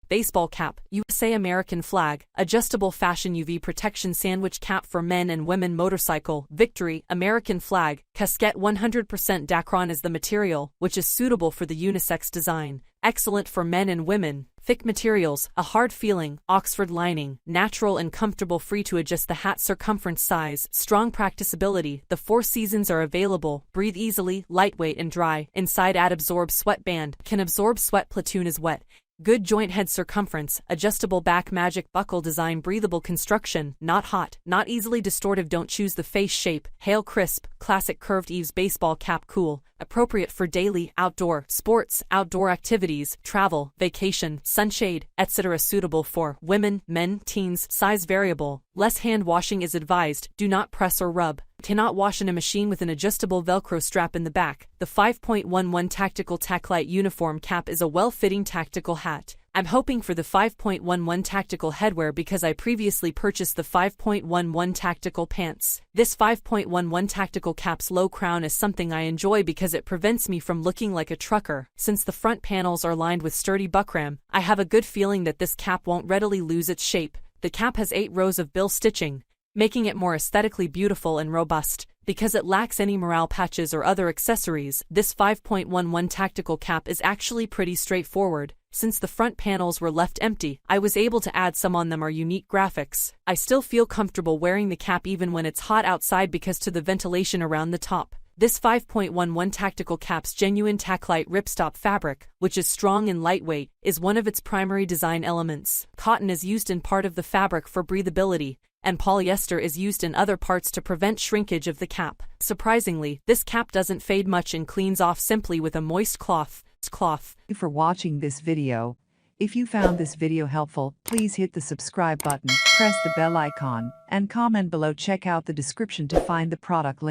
Baseball cap, USA American flag, adjustable fashion UV protection sandwich cap for men and women. Motorcycle, Victory, American flag, casquette 100% Dacron is the material, which is suitable for the unisex design. Excellent for men and women. Thick materials, a hard feeling, Oxford lining, natural and comfortable, free to adjust the hat circumference size, strong practicability. The 4 seasons are available. Breathe easily, lightweight and dry. Inside add absorb sweatband, can absorb sweat. Platoon is wet. Good joint head circumference, adjustable back. Magic buckle design, breathable construction, not hot, not easily distortive. Don't choose the face shape. Hail crisp, classic curved eaves. Baseball cap, cool, appropriate for daily, outdoor, sports, outdoor activities, travel, vacation, sunshade, etc. Suitable for women, men, teens. Size variable. Less hand washing is advised. Do not press or rub. Cannot wash in a machine with an adjustable Velcro strap in the back. The 5.11 Tactical Tac-Light uniform cap is a well-fitting tactical hat. I'm hoping for the 5.11 tactical headwear because I previously purchased the 5.11 tactical pants. This 5.11 tactical cap's low crown is something I enjoy because it prevents me from looking like a trucker. Since the front panels are lined with sturdy buckram, I have a good feeling that this cap won't readily lose its shape. The cap has 8 rows of bill stitching, making it more aesthetically beautiful and robust. Because it lacks any morale patches or other accessories, this 5.11 tactical cap is actually pretty straightforward. Since the front panels were left empty, I was able to add some on them or unique graphics. I still feel comfortable wearing the cap even when it's hot outside because to the ventilation around the top. This 5.11 tactical cap's genuine Tac-Light ripstop fabric, which is strong and lightweight, is one of its primary design elements. Cotton is used in part of the fabric for breathability, and polyester is used in other parts to prevent shrinkage of the cap. Surprisingly, this cap doesn't fade much and cleans off simply with a moist cloth. Thank you for watching this video. If you found this video helpful, please hit the subscribe button, press the bell icon, and comment below. Check out the description to find the product link.